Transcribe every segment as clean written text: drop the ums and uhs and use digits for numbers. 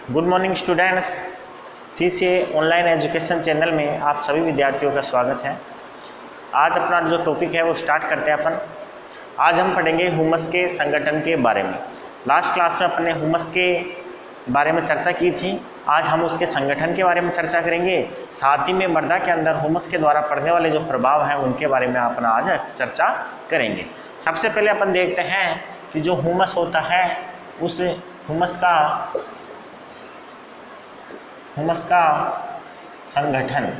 Good morning students, CCA online education channel में आप सभी विद्यार्थियों का स्वागत है। आज अपना जो टॉपिक है वो स्टार्ट करते हैं अपन। आज हम पढ़ेंगे ह्यूमस के संगठन के बारे में। लास्ट क्लास में अपने ह्यूमस के बारे में चर्चा की थी। आज हम उसके संगठन के बारे में चर्चा करेंगे, साथ ही में मृदा के अंदर ह्यूमस के द्वारा पड़ने वाले जो प्रभाव हैं उनके बारे में अपना आज चर्चा करेंगे। सबसे पहले अपन देखते हैं कि जो ह्यूमस होता है उस ह्यूमस का संगठन,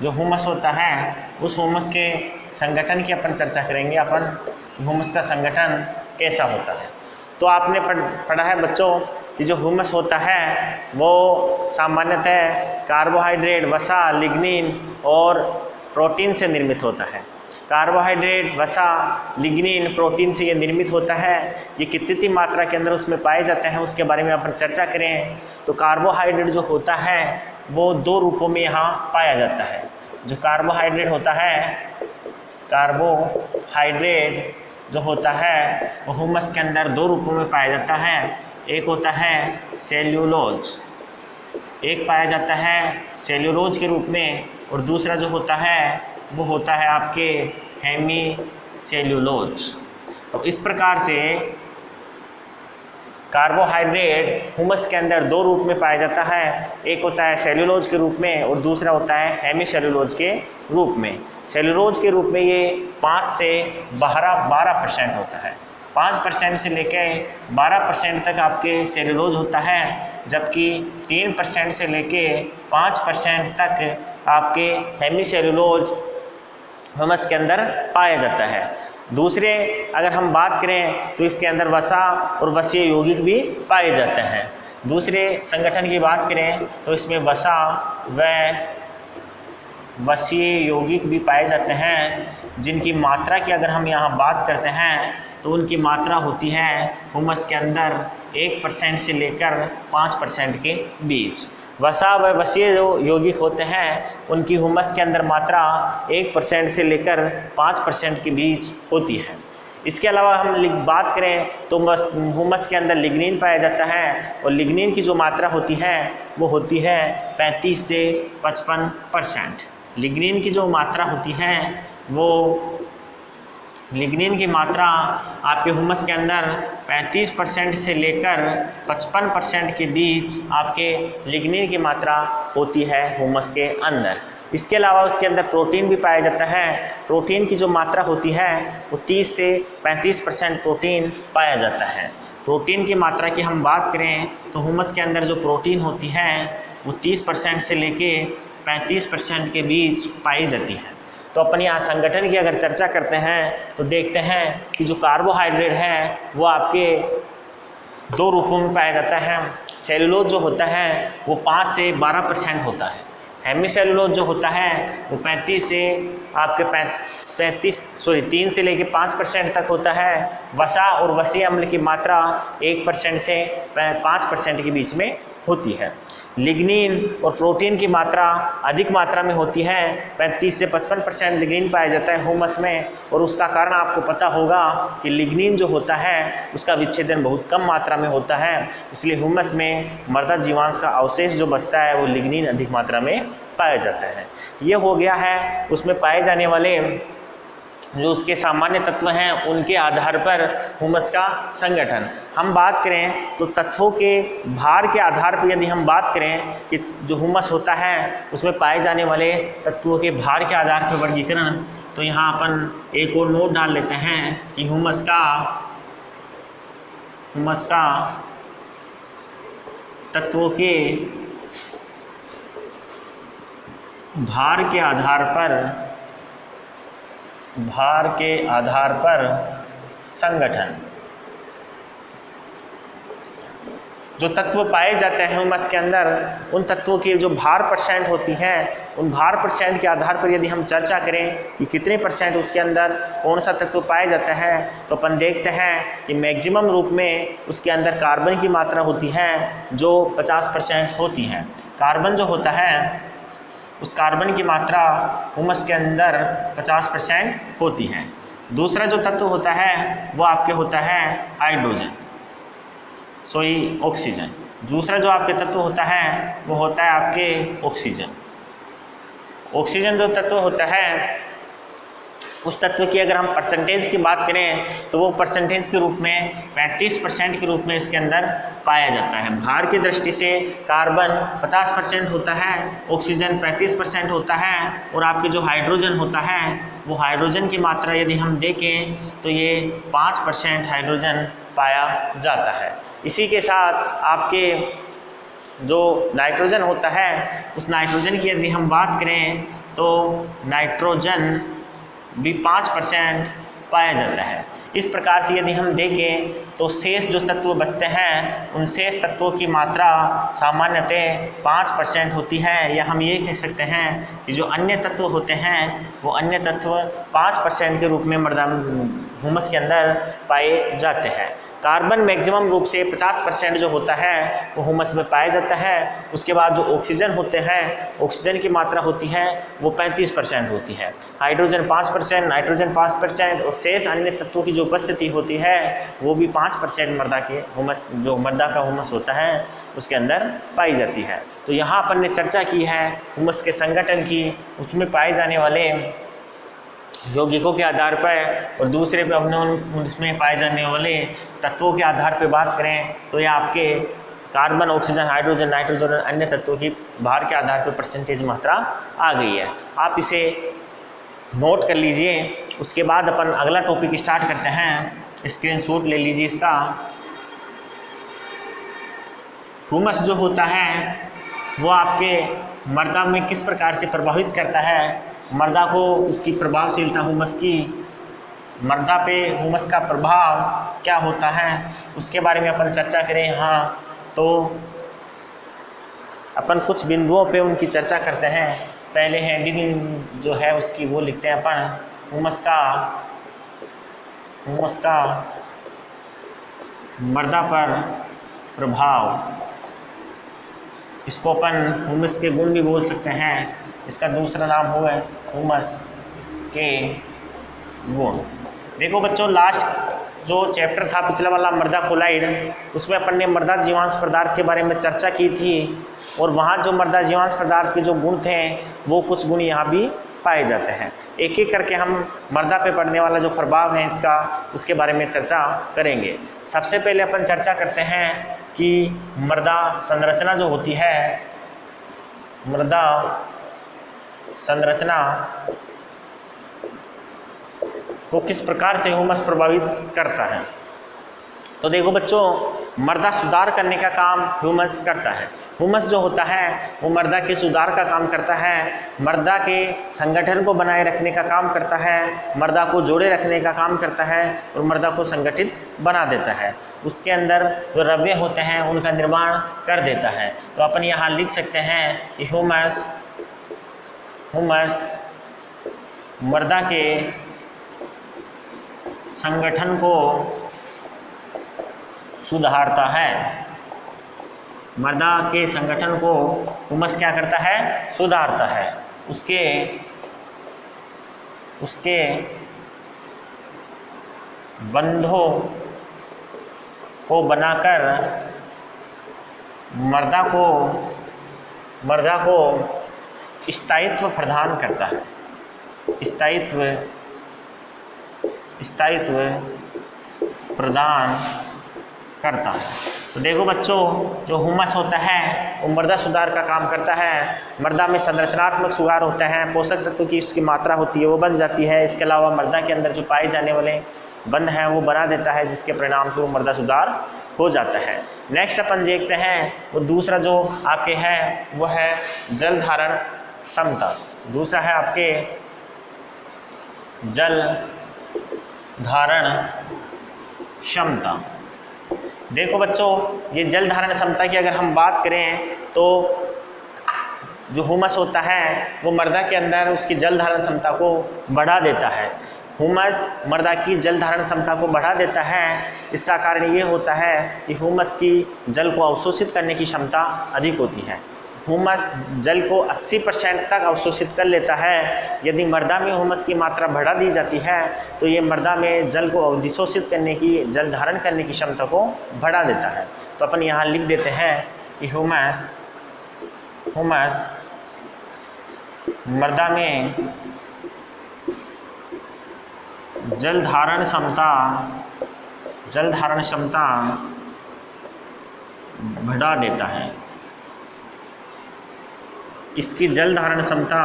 जो ह्यूमस होता है उस ह्यूमस के संगठन की अपन चर्चा करेंगे। अपन ह्यूमस का संगठन कैसा होता है, तो आपने पढ़ा है बच्चों कि जो ह्यूमस होता है वो सामान्यतः कार्बोहाइड्रेट, वसा, लिग्निन और प्रोटीन से निर्मित होता है। कार्बोहाइड्रेट, वसा, लिग्निन, प्रोटीन से ये निर्मित होता है। ये कितनी मात्रा के अंदर उसमें पाए जाते हैं उसके बारे में अपन चर्चा करें तो कार्बोहाइड्रेट जो होता है वो दो रूपों में यहाँ पाया जाता है। जो कार्बोहाइड्रेट होता है, कार्बोहाइड्रेट जो होता है वो ह्यूमस के अंदर दो रूपों में पाया जाता है। एक होता है सेल्यूलोज, एक पाया जाता है सेल्यूलोज के रूप में, और दूसरा जो होता है वो होता है आपके हेमी सेल्यूलोज। तो इस प्रकार से कार्बोहाइड्रेट ह्यूमस के अंदर दो रूप में पाया जाता है। एक होता है सेल्यूलोज के रूप में और दूसरा होता है हेमी सेल्यूलोज के रूप में। सेल्यूलोज के रूप में ये 5 से 12% होता है। 5% से लेकर 12% तक आपके सेल्यूलोज होता है, जबकि 3% से लेकर 5% तक आपके हेमी सेल्यूलोज ह्यूमस के अंदर पाया जाता है। दूसरे अगर हम बात करें तो इसके अंदर वसा और वसीय यौगिक भी पाए जाते हैं। दूसरे संगठन की बात करें तो इसमें वसा व वसीय यौगिक भी पाए जाते हैं, जिनकी मात्रा की अगर हम यहाँ बात करते हैं तो उनकी मात्रा होती है ह्यूमस के अंदर 1% से लेकर 5% के बीच। वसा व वसीय जो यौगिक होते हैं उनकी ह्यूमस के अंदर मात्रा 1% से लेकर 5% के बीच होती है। इसके अलावा हम बात करें तो ह्यूमस के अंदर लिग्निन पाया जाता है, और लिग्निन की जो मात्रा होती है वो होती है 35 से 55%। लिग्निन की जो मात्रा होती है वो लिग्निन की मात्रा आपके ह्यूमस के अंदर 35% से लेकर 55% के बीच आपके लिग्निन की मात्रा होती है ह्यूमस के अंदर। इसके अलावा उसके अंदर प्रोटीन भी पाया जाता है। प्रोटीन की जो मात्रा होती है वो 30 से 35% प्रोटीन पाया जाता है। प्रोटीन की मात्रा की हम बात करें तो ह्यूमस के अंदर जो प्रोटीन होती है वो 30% से लेके 35% के बीच पाई जाती है। तो अपन यहाँ संगठन की अगर चर्चा करते हैं तो देखते हैं कि जो कार्बोहाइड्रेट है वो आपके दो रूपों में पाया जाता है। सेल्यूलोज जो होता है वो 5 से 12% होता है। हेमी सेल्यूलोज जो होता है वो 3 से लेके 5% तक होता है। वसा और वसीय अम्ल की मात्रा 1% से 5% के बीच में होती है। लिग्निन और प्रोटीन की मात्रा अधिक मात्रा में होती है। 35 से 55% लिग्निन पाया जाता है ह्यूमस में, और उसका कारण आपको पता होगा कि लिग्निन जो होता है उसका विच्छेदन बहुत कम मात्रा में होता है, इसलिए ह्यूमस में मृदा जीवांश का अवशेष जो बचता है वो लिग्निन अधिक मात्रा में पाया जाता है। ये हो गया है उसमें पाए जाने वाले जो उसके सामान्य तत्व हैं उनके आधार पर ह्यूमस का संगठन। हम बात करें तो तत्वों के भार के आधार पर यदि हम बात करें कि जो ह्यूमस होता है उसमें पाए जाने वाले तत्वों के भार के आधार पर वर्गीकरण, तो यहाँ अपन एक और नोट डाल लेते हैं कि ह्यूमस का तत्वों के भार के आधार पर संगठन। जो तत्व पाए जाते हैं ह्यूमस के अंदर उन तत्वों की जो भार % होती है, उन भार % के आधार पर यदि हम चर्चा करें कि कितने % उसके अंदर कौन सा तत्व पाया जाता है, तो अपन देखते हैं कि मैक्सिमम रूप में उसके अंदर कार्बन की मात्रा होती है जो 50% होती है। कार्बन जो होता है उस कार्बन की मात्रा ह्यूमस के अंदर 50% होती है। दूसरा जो तत्व होता है वो आपके होता है हाइड्रोजन। सोई ऑक्सीजन। दूसरा जो आपके तत्व होता है वो होता है आपके ऑक्सीजन। ऑक्सीजन जो तत्व होता है उस तत्व की अगर हम परसेंटेज की बात करें तो वो परसेंटेज के रूप में 35% के रूप में इसके अंदर पाया जाता है। भार की दृष्टि से कार्बन 50% होता है, ऑक्सीजन 35% होता है और आपके जो हाइड्रोजन होता है वो हाइड्रोजन की मात्रा यदि हम देखें तो ये 5% हाइड्रोजन पाया जाता है। इसी के साथ आपके जो नाइट्रोजन होता है उस नाइट्रोजन की यदि हम बात करें तो नाइट्रोजन भी 5% पाया जाता है। इस प्रकार से यदि हम देखें तो शेष जो तत्व बचते हैं उन शेष तत्वों की मात्रा सामान्यतः 5% होती है, या हम ये कह सकते हैं कि जो अन्य तत्व होते हैं वो अन्य तत्व 5% के रूप में मृदा ह्यूमस के अंदर पाए जाते हैं। कार्बन मैक्सिमम रूप से 50% जो होता है वो ह्यूमस में पाया जाता है। उसके बाद जो ऑक्सीजन होते हैं, ऑक्सीजन की मात्रा होती है वो 35% होती है, हाइड्रोजन 5%, नाइट्रोजन 5% और शेष अन्य तत्वों की जो उपस्थिति होती है वो भी 5% मृदा के ह्यूमस, जो मृदा का ह्यूमस होता है उसके अंदर पाई जाती है। तो यहाँ अपन ने चर्चा की है ह्यूमस के संगठन की, उसमें पाए जाने वाले यौगिकों के आधार पर, और दूसरे पे अपने उसमें पाए जाने वाले तत्वों के आधार पर बात करें तो ये आपके कार्बन, ऑक्सीजन, हाइड्रोजन, नाइट्रोजन और अन्य तत्वों की भार के आधार पर परसेंटेज मात्रा आ गई है। आप इसे नोट कर लीजिए। उसके बाद अपन अगला टॉपिक स्टार्ट करते हैं, स्क्रीनशॉट ले लीजिए इसका। ह्यूमस जो होता है वो आपके मृदा में किस प्रकार से प्रभावित करता है, मृदा को उसकी प्रभावशीलता ह्यूमस की, मृदा पे ह्यूमस का प्रभाव क्या होता है उसके बारे में अपन चर्चा करें यहाँ। तो अपन कुछ बिंदुओं पे उनकी चर्चा करते हैं। पहले हेडिंग जो है उसकी वो लिखते हैं अपन, ह्यूमस का मृदा पर प्रभाव। इसको अपन ह्यूमस के गुण भी बोल सकते हैं, इसका दूसरा नाम हुआ है ह्यूमस के गुण। देखो बच्चों, लास्ट जो चैप्टर था पिछला वाला मृदा कोलाइड, उसमें अपन ने मृदा जीवांश पदार्थ के बारे में चर्चा की थी, और वहाँ जो मृदा जीवांश पदार्थ के जो गुण थे वो कुछ गुण यहाँ भी पाए जाते हैं। एक एक करके हम मृदा पे पड़ने वाला जो प्रभाव है इसका, उसके बारे में चर्चा करेंगे। सबसे पहले अपन चर्चा करते हैं कि मृदा संरचना जो होती है, मृदा संरचना को किस प्रकार से ह्यूमस प्रभावित करता है। तो देखो बच्चों, मृदा सुधार करने का काम ह्यूमस करता है। ह्यूमस जो होता है वो मृदा के सुधार का काम करता है, मृदा के संगठन को बनाए रखने का काम करता है, मृदा को जोड़े रखने का काम करता है और मृदा को संगठित बना देता है। उसके अंदर जो रव्य होते हैं उनका निर्माण कर देता है। तो अपन यहाँ लिख सकते हैं कि ह्यूमस मृदा के संगठन को सुधारता है। मृदा के संगठन को ह्यूमस क्या करता है, सुधारता है। उसके बंधों को बनाकर मृदा को स्थायित्व प्रदान करता है। स्थायित्व प्रदान करता है। तो देखो बच्चों, जो ह्यूमस होता है वो मृदा सुधार का काम करता है। मृदा में संरचनात्मक सुधार होते हैं, पोषक तत्व की उसकी मात्रा होती है वो बन जाती है। इसके अलावा मृदा के अंदर जो पाए जाने वाले बंध हैं वो बना देता है, जिसके परिणाम से वो मृदा सुधार हो जाता है। नेक्स्ट अपन देखते हैं वो दूसरा जो आपके है वो है जल धारण क्षमता। दूसरा है आपके जल धारण क्षमता। देखो बच्चों, ये जल धारण क्षमता की अगर हम बात करें तो जो ह्यूमस होता है वो मृदा के अंदर उसकी जल धारण क्षमता को बढ़ा देता है। ह्यूमस मृदा की जल धारण क्षमता को बढ़ा देता है। इसका कारण ये होता है कि ह्यूमस की जल को अवशोषित करने की क्षमता अधिक होती है। हुमस जल को 80% तक अवशोषित कर लेता है। यदि मृदा में हुमस की मात्रा बढ़ा दी जाती है तो ये मृदा में जल को अधिशोषित करने की, जल धारण करने की क्षमता को बढ़ा देता है। तो अपन यहाँ लिख देते हैं कि हुमस मृदा में जल धारण क्षमता बढ़ा देता है। इसकी जल धारण क्षमता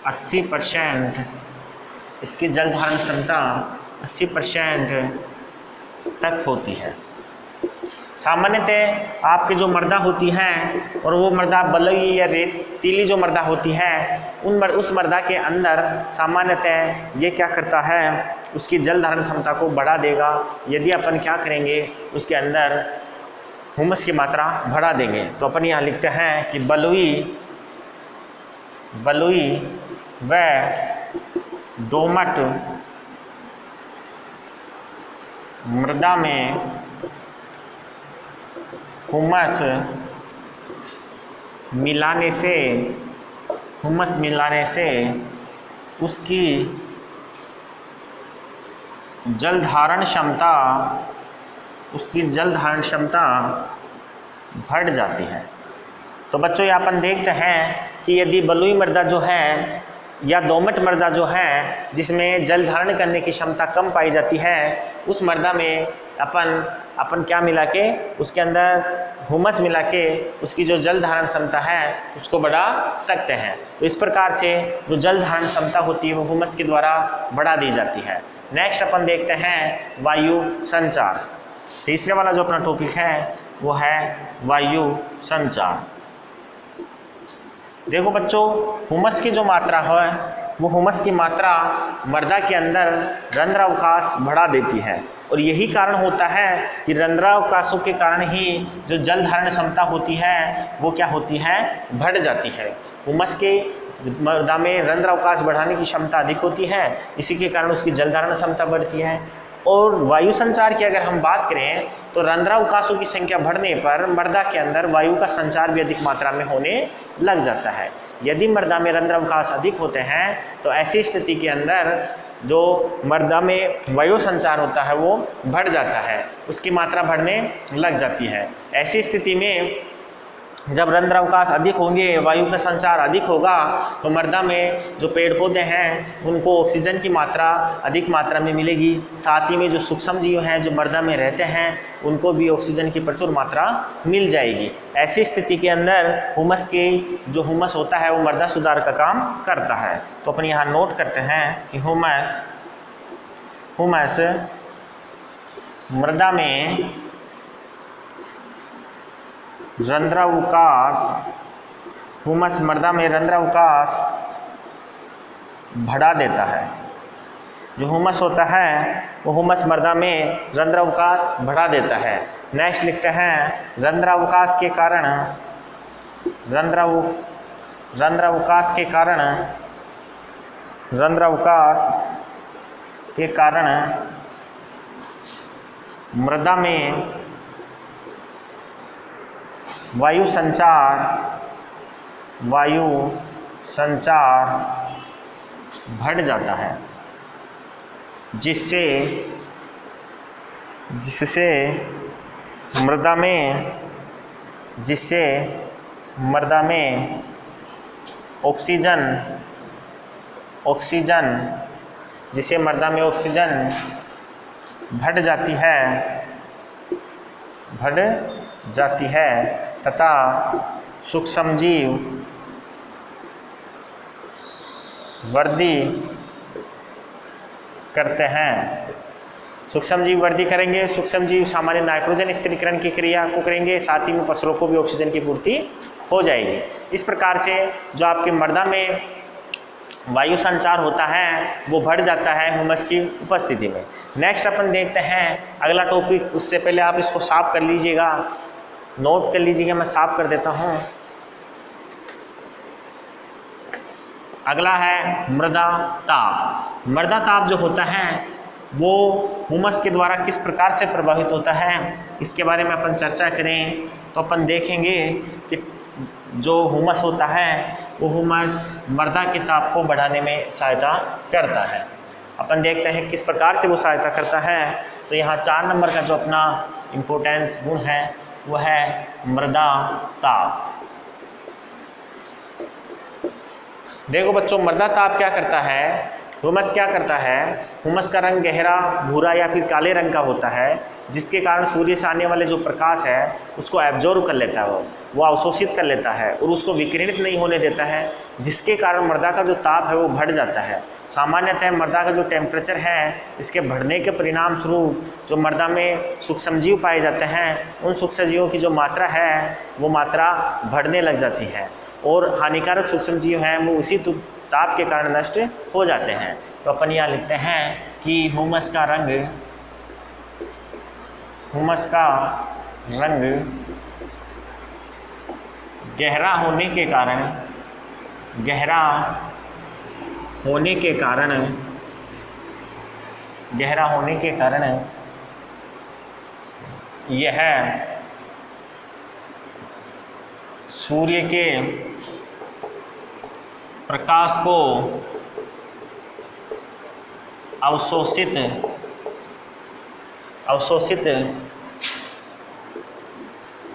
80%, इसकी जल धारण क्षमता 80% तक होती है। सामान्यतः आपकी जो मृदा होती है और वो मृदा बलुई या रेतीली जो मृदा होती है उस मृदा के अंदर सामान्यतः ये क्या करता है, उसकी जल धारण क्षमता को बढ़ा देगा। यदि अपन क्या करेंगे, उसके अंदर हुमस की मात्रा बढ़ा देंगे। तो अपन यहाँ लिखते हैं कि बलुई व दोमट मृदा में हुमस मिलाने से उसकी जल धारण क्षमता बढ़ जाती है। तो बच्चों यहाँ अपन देखते हैं कि यदि बलुई मृदा जो है या दोमट मृदा जो है जिसमें जल धारण करने की क्षमता कम पाई जाती है, उस मृदा में अपन क्या मिला के, उसके अंदर हुमस मिला के उसकी जो जल धारण क्षमता है उसको बढ़ा सकते हैं। तो इस प्रकार से जो जल धारण क्षमता होती है वो हुमस के द्वारा बढ़ा दी जाती है। नेक्स्ट अपन देखते हैं वायु संचार। तीसरे वाला जो अपना टॉपिक है वो है वायु संचार। देखो बच्चों, हुमस की जो मात्रा है वो हुमस की मात्रा मृदा के अंदर रंध्रावकाश बढ़ा देती है और यही कारण होता है कि रंध्रावकाशों के कारण ही जो जल धारण क्षमता होती है वो क्या होती है, बढ़ जाती है। हुमस के मृदा में रंध्रावकाश बढ़ाने की क्षमता अधिक होती है, इसी के कारण उसकी जल धारण क्षमता बढ़ती है। और वायु संचार की अगर हम बात करें तो रंध्रावकाशों की संख्या बढ़ने पर मृदा के अंदर वायु का संचार भी अधिक मात्रा में होने लग जाता है। यदि मृदा में रंध्रावकाश अधिक होते हैं तो ऐसी स्थिति के अंदर जो मृदा में वायु संचार होता है वो बढ़ जाता है, उसकी मात्रा बढ़ने लग जाती है। ऐसी स्थिति में जब रंध्रावकाश अधिक होंगे, वायु का संचार अधिक होगा तो मृदा में जो पेड़ पौधे हैं उनको ऑक्सीजन की मात्रा अधिक मात्रा में मिलेगी। साथ ही में जो सूक्ष्म जीव हैं जो मृदा में रहते हैं उनको भी ऑक्सीजन की प्रचुर मात्रा मिल जाएगी। ऐसी स्थिति के अंदर हुमस होता है वो मृदा सुधार का काम करता है। तो अपन यहाँ नोट करते हैं कि हुमस मृदा में रंध्रावकाश बढ़ा देता है। जो हुमस होता है वो हुमस मृदा में रंध्रावकाश बढ़ा देता है। नेक्स्ट लिखते हैं रंध्रावकाश के कारण मृदा में वायु संचार बढ़ जाता है, जिससे मृदा में ऑक्सीजन बढ़ जाती है तथा सूक्ष्म जीव वृद्धि करते हैं। सूक्ष्म जीव वृद्धि करेंगे, सूक्ष्म जीव सामान्य नाइट्रोजन स्थिरीकरण की क्रिया को करेंगे, साथ ही में फसलों को भी ऑक्सीजन की पूर्ति हो जाएगी। इस प्रकार से जो आपके मृदा में वायु संचार होता है वो बढ़ जाता है हुमस की उपस्थिति में। नेक्स्ट अपन देखते हैं अगला टॉपिक। उससे पहले आप इसको साफ कर लीजिएगा, नोट कर लीजिएगा, मैं साफ कर देता हूँ। अगला है मृदा ताप। मृदा ताप जो होता है वो हुमस के द्वारा किस प्रकार से प्रभावित होता है, इसके बारे में अपन चर्चा करें तो अपन देखेंगे कि जो हुमस होता है वो हुमस मृदा के ताप को बढ़ाने में सहायता करता है। अपन देखते हैं किस प्रकार से वो सहायता करता है। तो यहाँ 4 नंबर का जो अपना इम्पोर्टेंस गुण है वो है मृदा ताप। देखो बच्चों, मृदा ताप क्या करता है, हुमस क्या करता है, हुमस का रंग गहरा भूरा या फिर काले रंग का होता है, जिसके कारण सूर्य से आने वाले जो प्रकाश है उसको एब्जॉर्ब कर लेता है, वो अवशोषित कर लेता है और उसको विकिरणित नहीं होने देता है, जिसके कारण मृदा का जो ताप है वो बढ़ जाता है। सामान्यतः मृदा का जो टेम्परेचर है इसके बढ़ने के परिणाम स्वरूप जो मृदा में सूक्ष्मजीव पाए जाते हैं उन सूक्ष्मजीवों की जो मात्रा है वो मात्रा बढ़ने लग जाती है और हानिकारक सूक्ष्मजीव हैं वो उसी ताप के कारण नष्ट हो जाते हैं। तो अपन यहाँ लिखते हैं कि हुमस का रंग गहरा होने के कारण यह सूर्य के प्रकाश को अवशोषित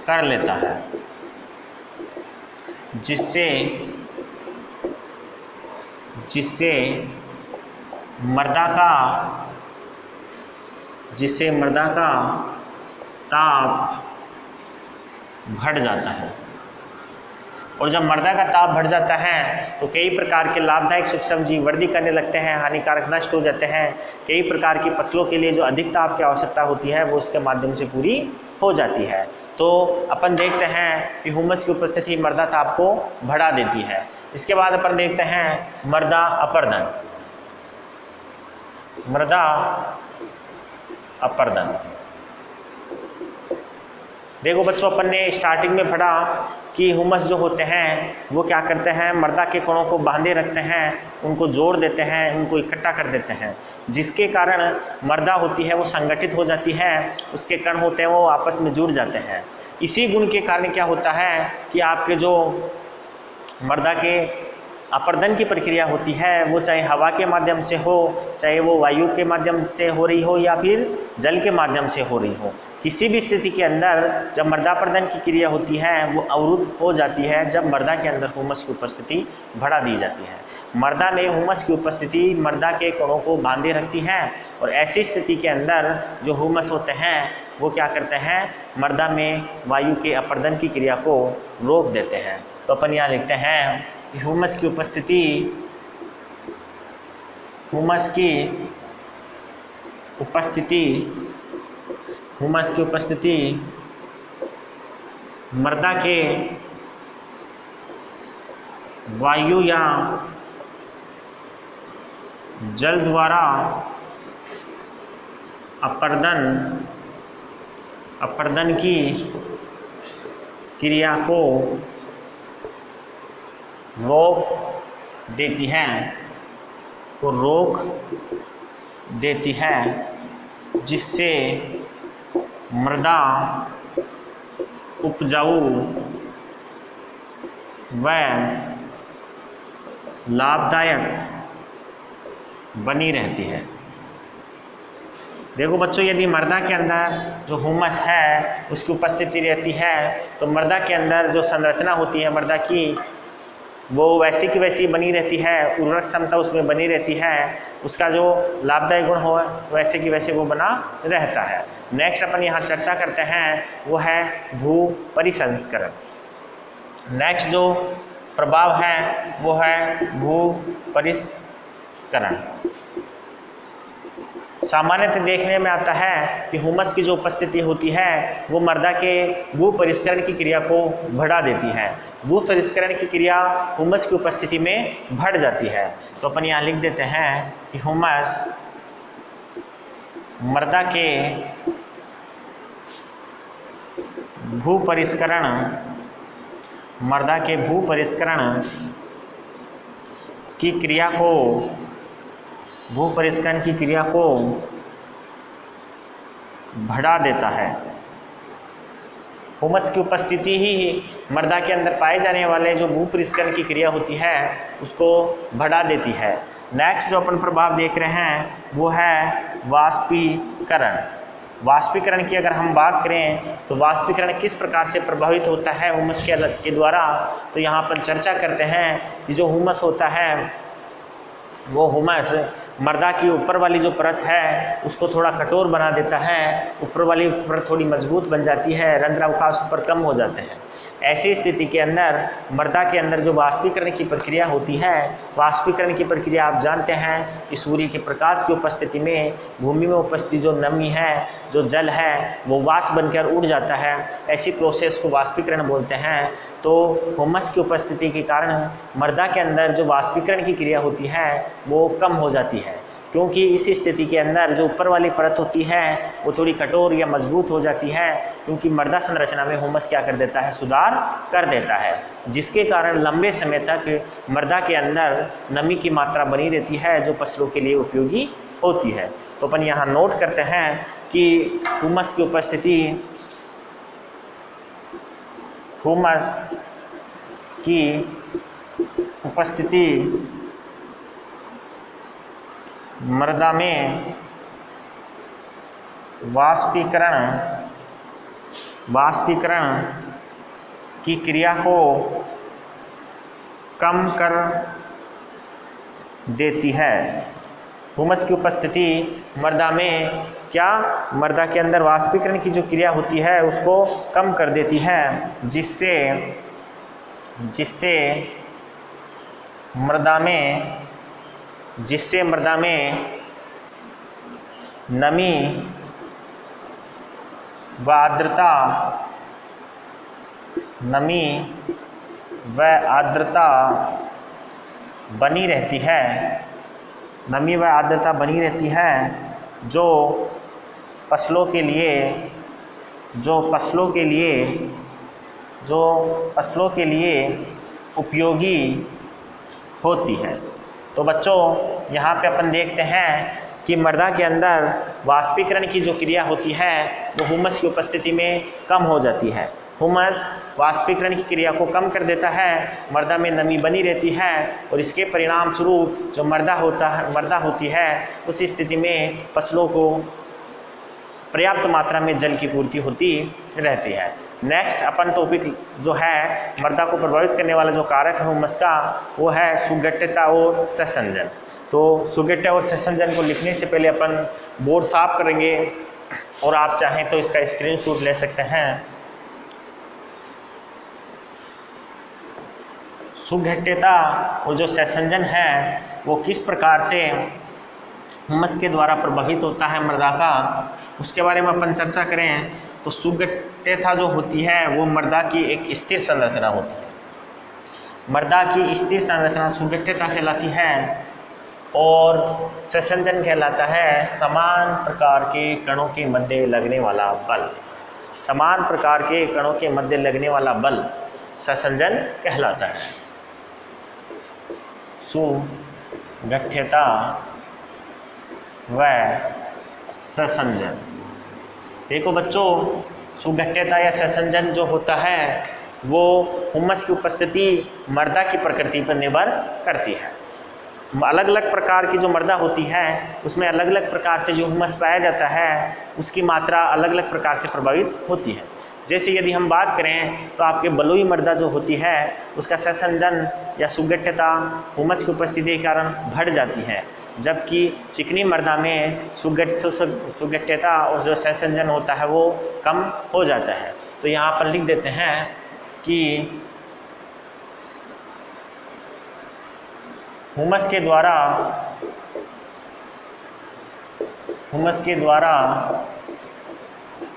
कर लेता है, जिससे मृदा का ताप बढ़ जाता है। और जब मृदा का ताप बढ़ जाता है तो कई प्रकार के लाभदायक सूक्ष्मजीव वृद्धि करने लगते हैं, हानिकारक नष्ट हो जाते हैं। कई प्रकार की फसलों के लिए जो अधिक ताप की आवश्यकता होती है वो उसके माध्यम से पूरी हो जाती है। तो अपन देखते हैं कि हुमस की उपस्थिति मृदा ताप को बढ़ा देती है। इसके बाद अपन देखते हैं मृदा अपरदन। देखो बच्चों, अपन ने स्टार्टिंग में पढ़ा कि हुमस जो होते हैं वो क्या करते हैं, मृदा के कणों को बांधे रखते हैं, उनको जोड़ देते हैं, उनको इकट्ठा कर देते हैं, जिसके कारण मृदा होती है वो संगठित हो जाती है, उसके कण होते हैं वो आपस में जुड़ जाते हैं। इसी गुण के कारण क्या होता है कि आपके जो मृदा के अपरदन की प्रक्रिया होती है वो चाहे हवा के माध्यम से हो, चाहे वो वायु के माध्यम से हो रही हो या फिर जल के माध्यम से हो रही हो, किसी भी स्थिति के अंदर जब मृदापर्दन की क्रिया होती है वो अवरुद्ध हो जाती है जब मृदा के अंदर हुमस की उपस्थिति बढ़ा दी जाती है। मृदा में हुमस की उपस्थिति मृदा के कणों को बांधे रखती है और ऐसी स्थिति के अंदर जो हुमस होते हैं वो क्या करते हैं, मृदा में वायु के अपरदन की क्रिया को रोक देते हैं। तो अपन यहाँ लिखते हैं कि हुमस की उपस्थिति मृदा के वायु या जल द्वारा अपरदन की क्रिया को रोक देती है जिससे मृदा उपजाऊ व लाभदायक बनी रहती है। देखो बच्चों, यदि मृदा के अंदर जो हुमस है उसकी उपस्थिति रहती है तो मृदा के अंदर जो संरचना होती है मृदा की वो वैसी की वैसी बनी रहती है, उर्वरक क्षमता उसमें बनी रहती है, उसका जो लाभदायक गुण हो वैसे की वैसे वो बना रहता है। नेक्स्ट अपन यहाँ चर्चा करते हैं वो है भू परिसंस्करण। नेक्स्ट जो प्रभाव है वो है भू परिष्करण। सामान्यतः देखने में आता है कि हुमस की जो उपस्थिति होती है वो मृदा के भू परिष्करण की क्रिया को बढ़ा देती है। भू परिष्करण की क्रिया हुमस की उपस्थिति में बढ़ जाती है। तो अपन यहाँ लिख देते हैं कि हुमस मृदा के भू परिष्करण की क्रिया को बढ़ा देता है। हुमस की उपस्थिति ही मृदा के अंदर पाए जाने वाले जो भूपरिष्करण की क्रिया होती है उसको बढ़ा देती है। नेक्स्ट जो अपन प्रभाव देख रहे हैं वो है वाष्पीकरण। वाष्पीकरण की अगर हम बात करें तो वाष्पीकरण किस प्रकार से प्रभावित होता है हुमस के द्वारा, तो यहाँ पर चर्चा करते हैं कि जो हुमस होता है वो हुमस मृदा की ऊपर वाली जो परत है उसको थोड़ा कठोर बना देता है, ऊपर वाली परत थोड़ी मजबूत बन जाती है, रंध्रावकाश ऊपर कम हो जाते हैं। ऐसी स्थिति के अंदर मृदा के अंदर जो वाष्पीकरण की प्रक्रिया होती है, वाष्पीकरण की प्रक्रिया आप जानते हैं कि सूर्य के प्रकाश की उपस्थिति में भूमि में उपस्थित जो नमी है, जो जल है, वो वाष्प बनकर उड़ जाता है। ऐसी प्रोसेस को वाष्पीकरण बोलते हैं। तो हुमस की उपस्थिति के कारण मृदा के अंदर जो वाष्पीकरण की क्रिया होती है वो कम हो जाती है, क्योंकि इस स्थिति के अंदर जो ऊपर वाली परत होती है वो थोड़ी कठोर या मजबूत हो जाती है, क्योंकि मृदा संरचना में हुमस क्या कर देता है, सुधार कर देता है, जिसके कारण लंबे समय तक मृदा के अंदर नमी की मात्रा बनी रहती है जो फसलों के लिए उपयोगी होती है। तो अपन यहाँ नोट करते हैं कि हुमस की उपस्थिति मृदा में वाष्पीकरण की क्रिया को कम कर देती है। हुमस की उपस्थिति मृदा में मृदा के अंदर वाष्पीकरण की जो क्रिया होती है उसको कम कर देती है, जिससे मृदा में नमी व आर्द्रता बनी रहती है। नमी व आर्द्रता बनी रहती है जो फसलों के लिए उपयोगी होती है। तो बच्चों यहाँ पे अपन देखते हैं कि मृदा के अंदर वाष्पीकरण की जो क्रिया होती है वो हुमस की उपस्थिति में कम हो जाती है। हुमस वाष्पीकरण की क्रिया को कम कर देता है, मृदा में नमी बनी रहती है और इसके परिणाम स्वरूप जो मृदा होती है उस स्थिति में फसलों को पर्याप्त मात्रा में जल की पूर्ति होती रहती है। नेक्स्ट अपन टॉपिक जो है मृदा को प्रभावित करने वाला जो कारक है हुमस का, वो है सुगठिता और सहसंजन। तो सुगठिता और सहसंजन को लिखने से पहले अपन बोर्ड साफ करेंगे और आप चाहें तो इसका स्क्रीनशॉट ले सकते हैं। सुगठिता और जो सहसंजन है वो किस प्रकार से हुमस के द्वारा प्रभावित होता है मृदा का, उसके बारे में अपन चर्चा करें तो सुगठिता जो होती है वो मृदा की एक स्थिर संरचना होती है। मृदा की स्थिर संरचना सुगठिता कहलाती है और सहसंजन कहलाता है समान प्रकार के कणों के मध्य लगने वाला बल। समान प्रकार के कणों के मध्य लगने वाला बल सहसंजन कहलाता है। सुगठिता व सहसंजन। देखो बच्चों, सुगठिता या सहसंजन जो होता है वो हुमस की उपस्थिति मृदा की प्रकृति पर निर्भर करती है। अलग अलग प्रकार की जो मृदा होती है उसमें अलग अलग प्रकार से जो हुमस पाया जाता है उसकी मात्रा अलग अलग प्रकार से प्रभावित होती है। जैसे यदि हम बात करें तो आपके बलुई मृदा जो होती है उसका सहसंजन या सुगठिता हुमस की उपस्थिति के कारण बढ़ जाती है, जबकि चिकनी मृदा में सुगठिता और जो सहसंजन होता है वो कम हो जाता है। तो यहाँ पर लिख देते हैं कि हुमस के द्वारा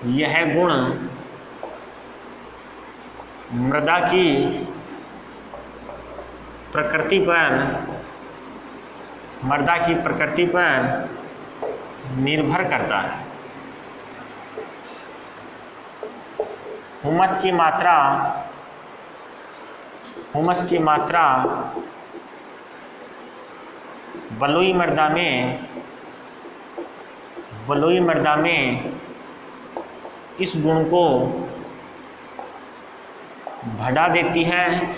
यह गुण मृदा की प्रकृति पर निर्भर करता है। हुमस की मात्रा बलुई मृदा में इस गुण को बढ़ा देती है,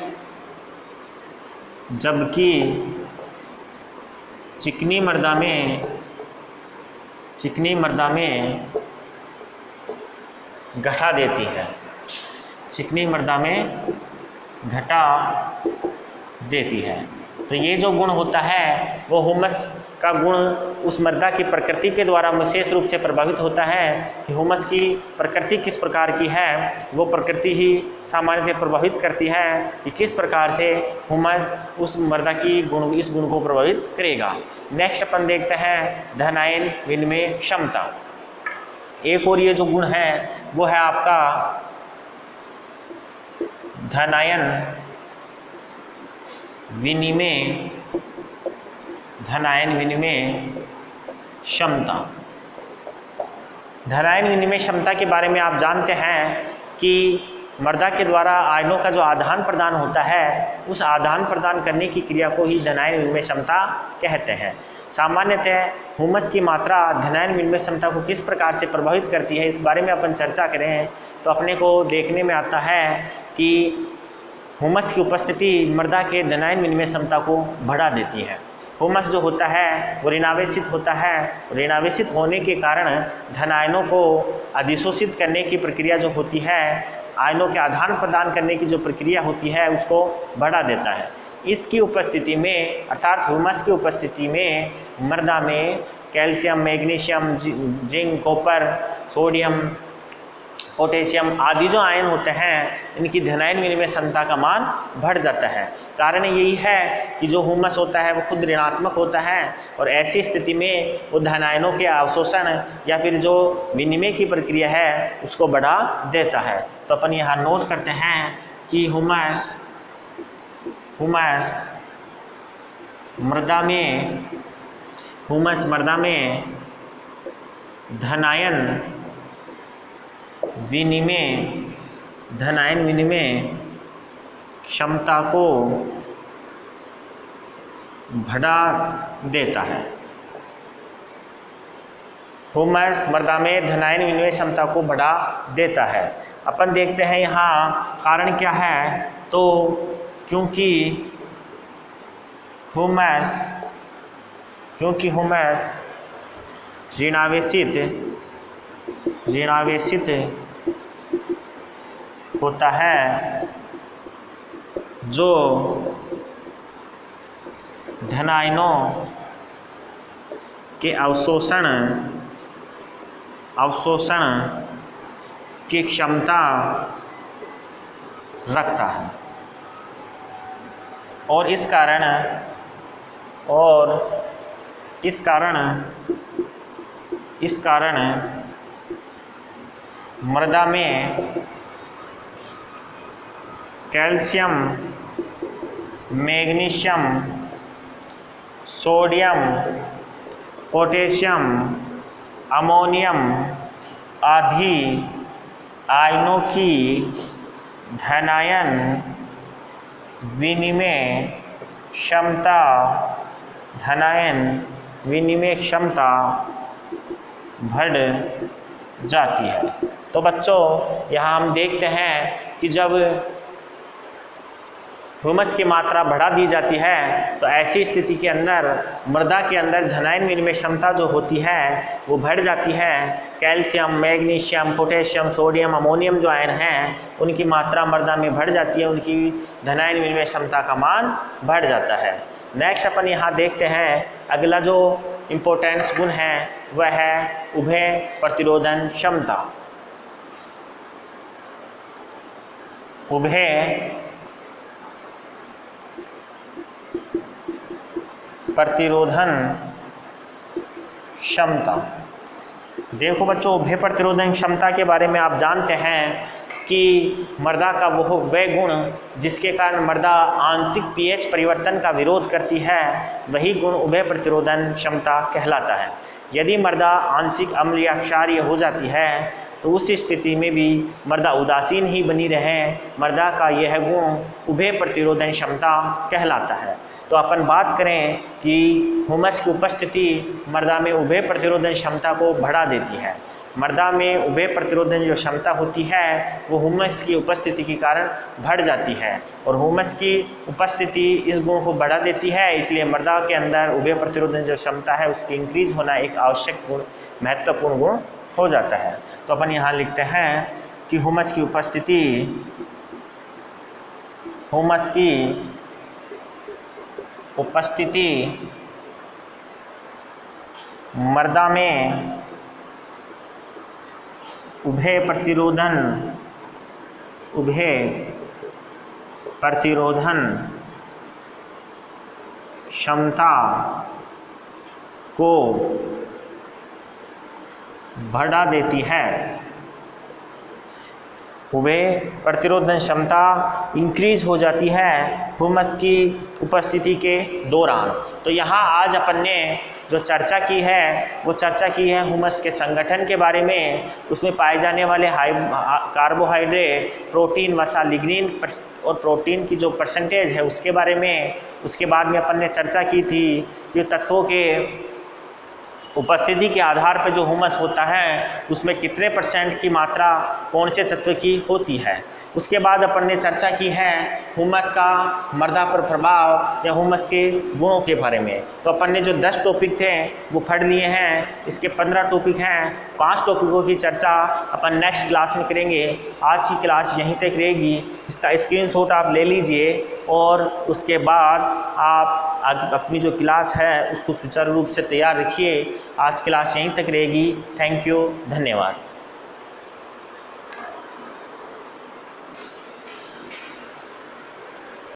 जबकि चिकनी मृदा में घटा देती है, चिकनी मृदा में घटा देती है। तो ये जो गुण होता है वो ह्यूमस का गुण उस मृदा की प्रकृति के द्वारा विशेष रूप से प्रभावित होता है कि ह्यूमस की प्रकृति किस प्रकार की है, वो प्रकृति ही सामान्यतः प्रभावित करती है कि किस प्रकार से ह्यूमस उस मृदा की इस गुण को प्रभावित करेगा। नेक्स्ट अपन देखते हैं धन आयन विनिमय क्षमता। एक और ये जो गुण है वो है आपका धन आयन विनिमय क्षमता। धन आयन विनिमय क्षमता के बारे में आप जानते हैं कि मृदा के द्वारा आयनों का जो आदान प्रदान होता है, उस आदान प्रदान करने की क्रिया को ही धन आयन विनिमय क्षमता कहते हैं। सामान्यतः ह्यूमस की मात्रा धन आयन विनिमय क्षमता को किस प्रकार से प्रभावित करती है, इस बारे में अपन चर्चा करें तो अपने को देखने में आता है कि ह्यूमस की उपस्थिति मृदा के धन आयन विनिमय क्षमता को बढ़ा देती है। ह्यूमस जो होता है वो ऋणावेशित होता है, ऋणावेशित होने के कारण धन आयनों को अधिशोषित करने की प्रक्रिया जो होती है, आयनों के आदान प्रदान करने की जो प्रक्रिया होती है उसको बढ़ा देता है। इसकी उपस्थिति में अर्थात ह्यूमस की उपस्थिति में मृदा में calcium, magnesium, zinc, copper, sodium, potassium आदि जो आयन होते हैं इनकी धन आयन विनिमय क्षमता का मान बढ़ जाता है। कारण यही है कि जो ह्यूमस होता है वो खुद ऋणात्मक होता है और ऐसी स्थिति में वो धन आयनों के अवशोषण या फिर जो विनिमय की प्रक्रिया है उसको बढ़ा देता है। तो अपन यहाँ नोट करते हैं कि ह्यूमस मृदा में धन आयन विनिमय क्षमता को बढ़ा देता है। ह्यूमस मृदा में धन आयन विनिमय क्षमता को बढ़ा देता है। अपन देखते हैं यहाँ कारण क्या है, तो क्योंकि ह्यूमस ऋणावेशित होता है, जो धन आयनों के अवशोषण की क्षमता रखता है और इस कारण मृदा में calcium, magnesium, sodium, potassium, ammonium आदि आयनों की धन आयन विनिमय क्षमता बढ़ जाती है। तो बच्चों यहाँ हम देखते हैं कि जब ह्यूमस की मात्रा बढ़ा दी जाती है तो ऐसी स्थिति के अंदर मृदा के अंदर धन आयन विनिमय क्षमता जो होती है वो बढ़ जाती है। Calcium, magnesium, potassium, sodium, ammonium जो आयन हैं उनकी मात्रा मृदा में बढ़ जाती है, उनकी धन आयन विनिमय क्षमता का मान बढ़ जाता है। नेक्स्ट अपन यहाँ देखते हैं अगला जो इम्पोर्टेंस गुण है वह है उभय प्रतिरोधन क्षमता। उभय प्रतिरोधन क्षमता। देखो बच्चों, उभय प्रतिरोधन क्षमता के बारे में आप जानते हैं कि मृदा का वह गुण जिसके कारण मृदा आंशिक पीएच परिवर्तन का विरोध करती है वही गुण उभय प्रतिरोधन क्षमता कहलाता है। यदि मृदा आंशिक अम्ल या क्षारीय हो जाती है तो उस स्थिति में भी मृदा उदासीन ही बनी रहे, मृदा का यह गुण उभय प्रतिरोधन क्षमता कहलाता है। तो अपन बात करें कि ह्यूमस की उपस्थिति मृदा में उभय प्रतिरोधन क्षमता को बढ़ा देती है। मृदा में उभय प्रतिरोधन जो क्षमता होती है वो ह्यूमस की उपस्थिति के कारण बढ़ जाती है, और ह्यूमस की उपस्थिति इस गुण को बढ़ा देती है, इसलिए मृदा के अंदर उभय प्रतिरोधन जो क्षमता है उसकी इंक्रीज होना एक आवश्यक गुण, महत्वपूर्ण गुण हो जाता है। तो अपन यहाँ लिखते हैं कि ह्यूमस की उपस्थिति मृदा में उभय प्रतिरोधन क्षमता को बढ़ा देती है। उभय प्रतिरोधन क्षमता इंक्रीज हो जाती है ह्यूमस की उपस्थिति के दौरान। तो यहाँ आज अपन ने जो चर्चा की है वो चर्चा की है ह्यूमस के संगठन के बारे में, उसमें पाए जाने वाले कार्बोहाइड्रेट, प्रोटीन, वसा, लिग्निन और प्रोटीन की जो परसेंटेज है उसके बारे में। उसके बाद में अपन ने चर्चा की थी कि तत्वों के उपस्थिति के आधार पर जो ह्यूमस होता है उसमें कितने % की मात्रा कौन से तत्व की होती है। उसके बाद अपन ने चर्चा की है ह्यूमस का मृदा पर प्रभाव या ह्यूमस के गुणों के बारे में। तो अपन ने जो 10 टॉपिक थे वो पढ़ लिए हैं, इसके 15 टॉपिक हैं। 5 टॉपिकों की चर्चा अपन नेक्स्ट क्लास में करेंगे। आज की क्लास यहीं तक रहेगी, इसका स्क्रीनशॉट आप ले लीजिए और उसके बाद आप अपनी जो क्लास है उसको सुचारू रूप से तैयार रखिए। आज क्लास यहीं तक रहेगी। थैंक यू, धन्यवाद।